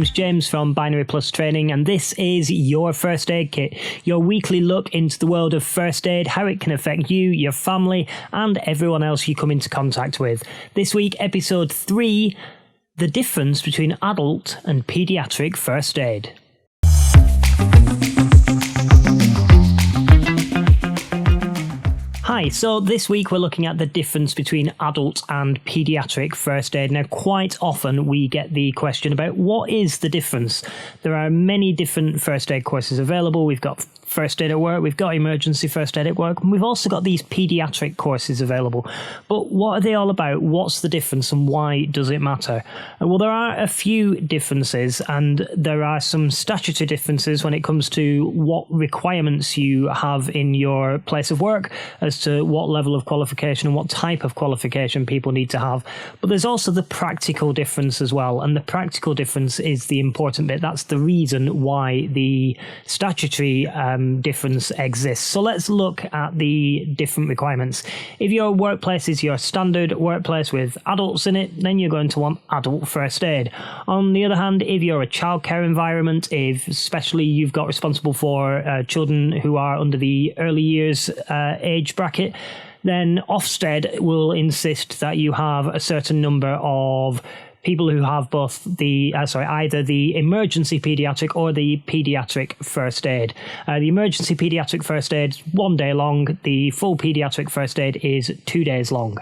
name's James from Binary Plus Training, and this is your First Aid Kit, your weekly look into the world of first aid, how it can affect you, your family, and everyone else you come into contact with. This week, episode 3, the difference between adult and paediatric first aid. Hi, so this week we're looking at the difference between adult and paediatric first aid. Now, quite often we get the question about what is the difference? There are many different first aid courses available. We've got first aid at work, we've got emergency first aid at work, and we've also got these paediatric courses available. But what are they all about? What's the difference and why does it matter? Well, there are a few differences, and there are some statutory differences when it comes to what requirements you have in your place of work as to what level of qualification and what type of qualification people need to have. But there's also the practical difference as well, and the practical difference is the important bit. That's the reason why the statutory difference exists. So let's look at the different requirements. If your workplace is your standard workplace with adults in it, then you're going to want adult first aid. On the other hand, if you're a childcare environment, if especially you've got responsible for children who are under the early years age bracket, then Ofsted will insist that you have a certain number of people who have both the, either the emergency paediatric or the paediatric first aid. The emergency paediatric first aid is 1 day long. The full paediatric first aid is 2 days long.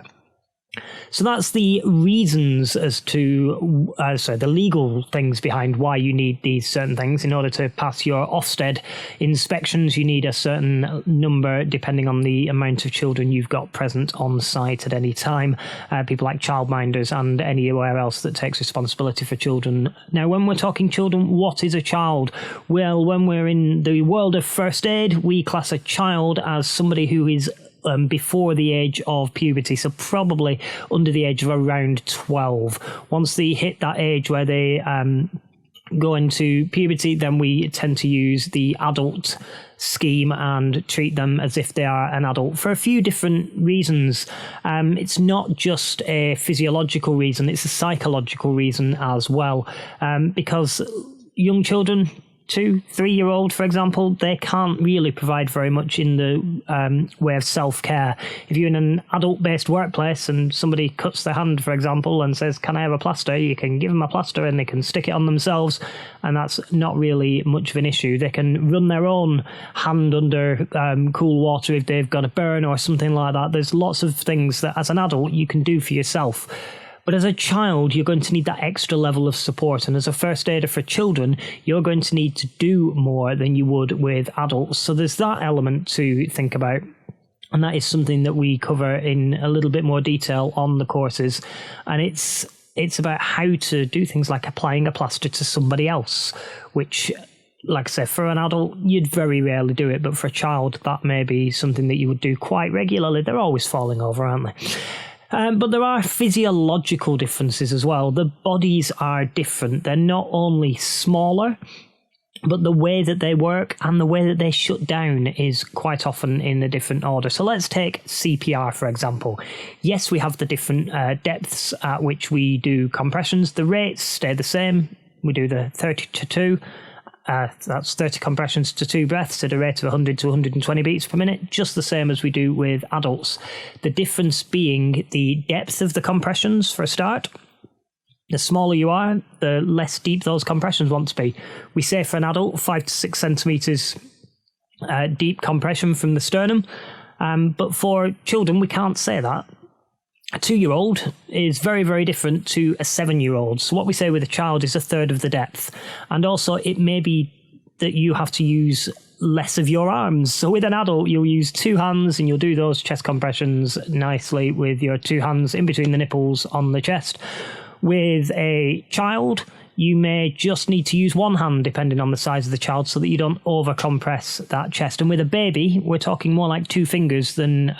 So that's the reasons as to, the legal things behind why you need these certain things. In order to pass your Ofsted inspections, you need a certain number depending on the amount of children you've got present on site at any time. People like childminders and anywhere else that takes responsibility for children. Now, when we're talking children, what is a child? Well, when we're in the world of first aid, we class a child as somebody who is before the age of puberty, so probably under the age of around 12. Once they hit that age where they go into puberty, then we tend to use the adult scheme and treat them as if they are an adult for a few different reasons. It's not just a physiological reason, it's a psychological reason as well, because young children, 2-3-year-old, for example, they can't really provide very much in the way of self-care. If you're in an adult-based workplace and somebody cuts their hand, for example, and says, "Can I have a plaster?" you can give them a plaster and they can stick it on themselves, and that's not really much of an issue. They can run their own hand under cool water if they've got a burn or something like that. There's lots of things that, as an adult, you can do for yourself. But as a child, you're going to need that extra level of support. And as a first aider for children, you're going to need to do more than you would with adults. So there's that element to think about. And that is something that we cover in a little bit more detail on the courses. And it's about how to do things like applying a plaster to somebody else, which, like I said, for an adult, you'd very rarely do it. But for a child, that may be something that you would do quite regularly. They're always falling over, aren't they? But there are physiological differences as well. The bodies are different. They're not only smaller, but the way that they work and the way that they shut down is quite often in a different order. So let's take CPR, for example. Yes, we have the different depths at which we do compressions. The rates stay the same. We do the 30 to 2. That's 30 compressions to 2 breaths at a rate of 100 to 120 beats per minute, just the same as we do with adults. The difference being the depth of the compressions for a start. The smaller you are, the less deep those compressions want to be. We say for an adult, 5 to 6 centimetres deep compression from the sternum, but for children, we can't say that. A 2-year-old is very, very different to a 7-year-old. So what we say with a child is a third of the depth. And also it may be that you have to use less of your arms. So with an adult, you'll use 2 hands and you'll do those chest compressions nicely with your 2 hands in between the nipples on the chest. With a child, you may just need to use 1 hand depending on the size of the child so that you don't over compress that chest. And with a baby, we're talking more like 2 fingers than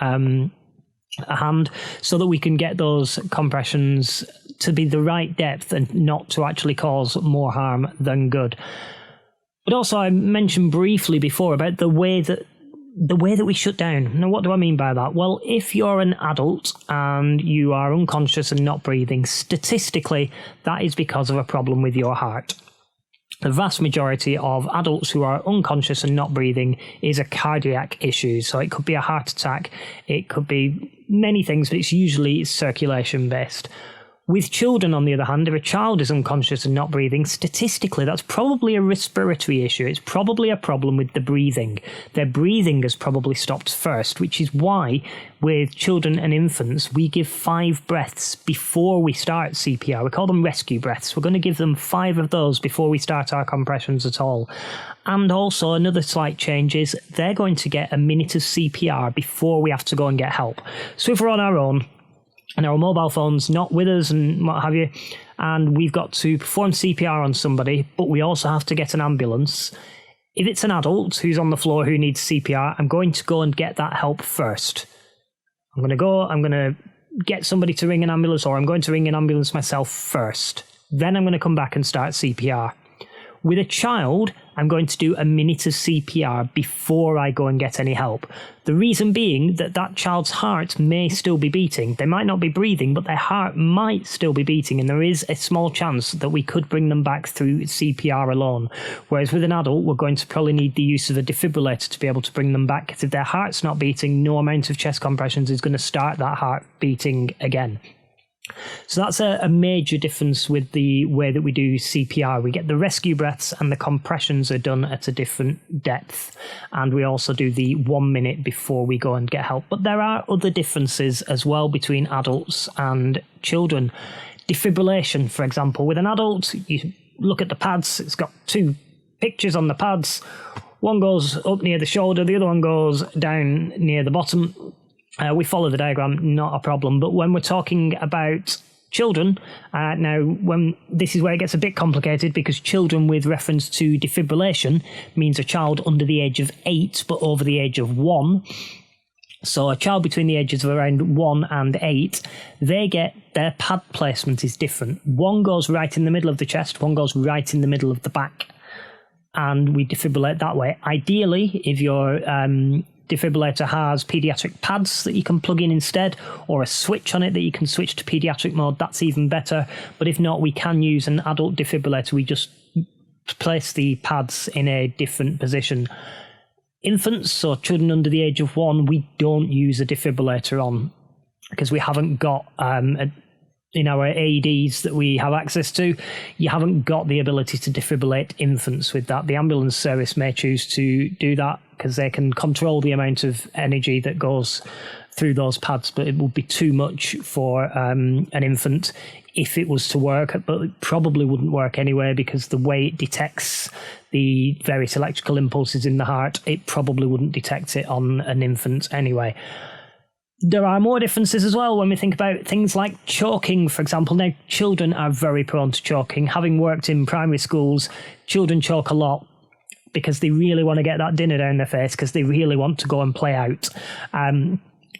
a hand, so that we can get those compressions to be the right depth and not to actually cause more harm than good. But also, I mentioned briefly before about the way that we shut down. Now, what do I mean by that? Well, if you're an adult and you are unconscious and not breathing, statistically, that is because of a problem with your heart. the vast majority of adults who are unconscious and not breathing is a cardiac issue. So it could be a heart attack, it could be many things, but it's usually circulation based. With children, on the other hand, if a child is unconscious and not breathing, statistically, that's probably a respiratory issue. It's probably a problem with the breathing. Their breathing has probably stopped first, which is why with children and infants, we give 5 breaths before we start CPR. We call them rescue breaths. We're going to give them 5 of those before we start our compressions at all. And also another slight change is they're going to get a minute of CPR before we have to go and get help. So if we're on our own, and our mobile phone's not with us and what have you, and we've got to perform CPR on somebody, but we also have to get an ambulance. If it's an adult who's on the floor who needs CPR, I'm going to go and get that help first. I'm going to get somebody to ring an ambulance, or I'm going to ring an ambulance myself first. Then I'm going to come back and start CPR. With a child, I'm going to do a minute of CPR before I go and get any help. The reason being that that child's heart may still be beating. They might not be breathing, but their heart might still be beating, and there is a small chance that we could bring them back through CPR alone. Whereas with an adult, we're going to probably need the use of a defibrillator to be able to bring them back, because if their heart's not beating, no amount of chest compressions is going to start that heart beating again. So that's a major difference with the way that we do CPR. We get the rescue breaths and the compressions are done at a different depth. And we also do the 1 minute before we go and get help. But there are other differences as well between adults and children. Defibrillation, for example, with an adult, you look at the pads, it's got 2 pictures on the pads. One goes up near the shoulder, the other one goes down near the bottom. We follow the diagram, not a problem. But when we're talking about children, this is where it gets a bit complicated, because children with reference to defibrillation means a child under the age of 8 but over the age of 1. So a child between the ages of around 1 and 8, their pad placement is different. One goes right in the middle of the chest, one goes right in the middle of the back. And we defibrillate that way. Ideally, if your defibrillator has paediatric pads that you can plug in instead, or a switch on it that you can switch to paediatric mode, that's even better. But if not, we can use an adult defibrillator. We just place the pads in a different position. Infants, so children under the age of 1, we don't use a defibrillator on, because we haven't got in our AEDs that we have access to, you haven't got the ability to defibrillate infants with that. The ambulance service may choose to do that because they can control the amount of energy that goes through those pads, but it would be too much for an infant if it was to work, but it probably wouldn't work anyway, because the way it detects the various electrical impulses in the heart, it probably wouldn't detect it on an infant anyway. There are more differences as well when we think about things like choking, for example. Now, children are very prone to choking. Having worked in primary schools, children choke a lot because they really want to get that dinner down their face, because they really want to go and play out.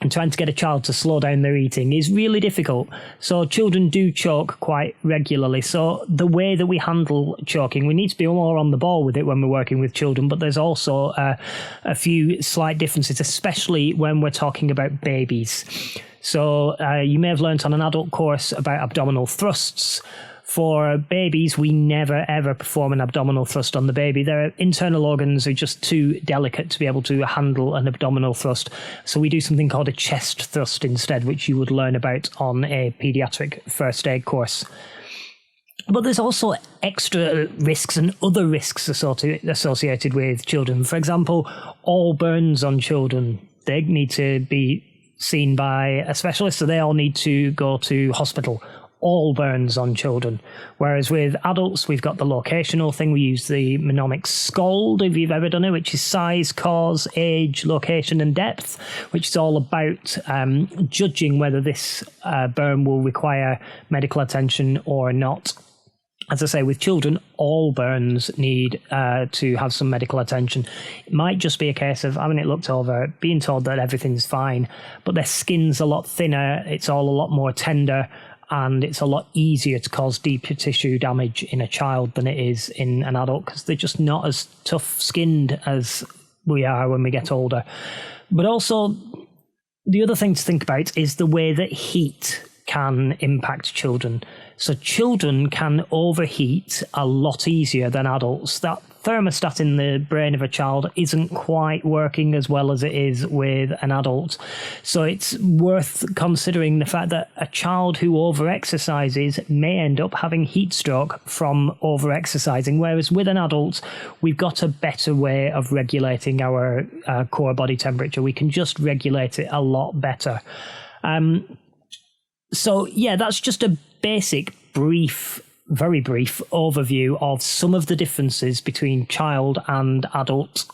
And trying to get a child to slow down their eating is really difficult. So children do choke quite regularly. So the way that we handle choking, we need to be more on the ball with it when we're working with children, but there's also a few slight differences, especially when we're talking about babies. So you may have learnt on an adult course about abdominal thrusts. For babies, we never, ever perform an abdominal thrust on the baby. Their internal organs are just too delicate to be able to handle an abdominal thrust. So we do something called a chest thrust instead, which you would learn about on a paediatric first aid course. But there's also extra risks and other risks associated with children. For example, all burns on children, they need to be seen by a specialist, so they all need to go to hospital. All burns on children. Whereas with adults, we've got the locational thing. We use the mnemonic SCALD, if you've ever done it, which is size, cause, age, location, and depth, which is all about judging whether this burn will require medical attention or not. As I say, with children, all burns need to have some medical attention. It might just be a case of having it looked over, being told that everything's fine, but their skin's a lot thinner, it's all a lot more tender, and it's a lot easier to cause deeper tissue damage in a child than it is in an adult, because they're just not as tough-skinned as we are when we get older. But also, the other thing to think about is the way that heat can impact children. So children can overheat a lot easier than adults. That thermostat in the brain of a child isn't quite working as well as it is with an adult. So it's worth considering the fact that a child who overexercises may end up having heat stroke from overexercising, whereas with an adult, we've got a better way of regulating our core body temperature. We can just regulate it a lot better. So yeah, that's just a basic, very brief overview of some of the differences between child and adult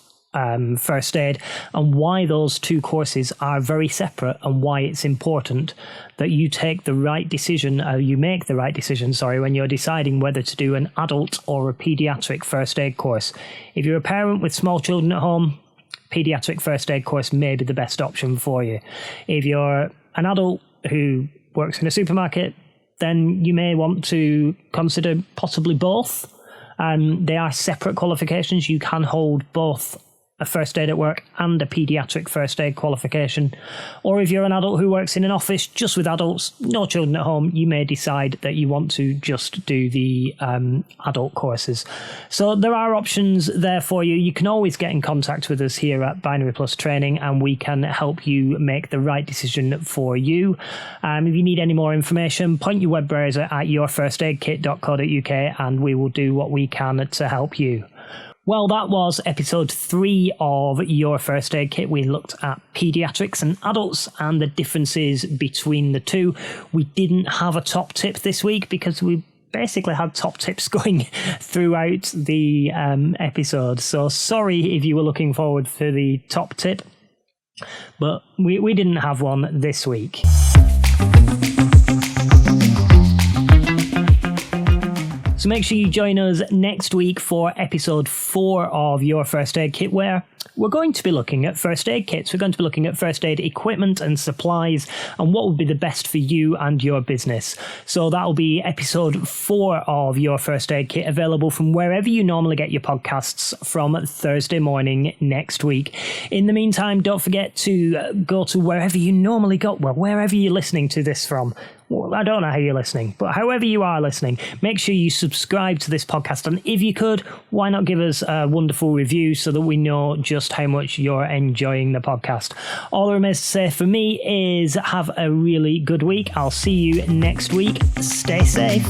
first aid, and why those two courses are very separate, and why it's important that you take the right decision, you make the right decision, when you're deciding whether to do an adult or a paediatric first aid course. If you're a parent with small children at home, paediatric first aid course may be the best option for you. If you're an adult who works in a supermarket, then you may want to consider possibly both. They are separate qualifications. You can hold both a first aid at work and a paediatric first aid qualification. Or if you're an adult who works in an office just with adults, no children at home, you may decide that you want to just do the adult courses. So there are options there for you. You can always get in contact with us here at Binary Plus Training, and we can help you make the right decision for you. If you need any more information, point your web browser at yourfirstaidkit.co.uk and we will do what we can to help you. Well, that was episode 3 of Your First Aid Kit. We looked at paediatrics and adults and the differences between the two. We didn't have a top tip this week because we basically had top tips going throughout the episode. So sorry if you were looking forward to the top tip, but we didn't have one this week. So make sure you join us next week for episode 4 of Your First Aid Kit, where we're going to be looking at first aid kits. We're going to be looking at first aid equipment and supplies and what would be the best for you and your business. So that'll be episode 4 of Your First Aid Kit, available from wherever you normally get your podcasts from Thursday morning next week. In the meantime, don't forget to go to wherever you normally go, wherever you're listening to this from. Well, I don't know how you're listening, but however you are listening, make sure you subscribe to this podcast. And if you could, why not give us a wonderful review so that we know just how much you're enjoying the podcast. All that remains to say for me is have a really good week. I'll see you next week. Stay safe.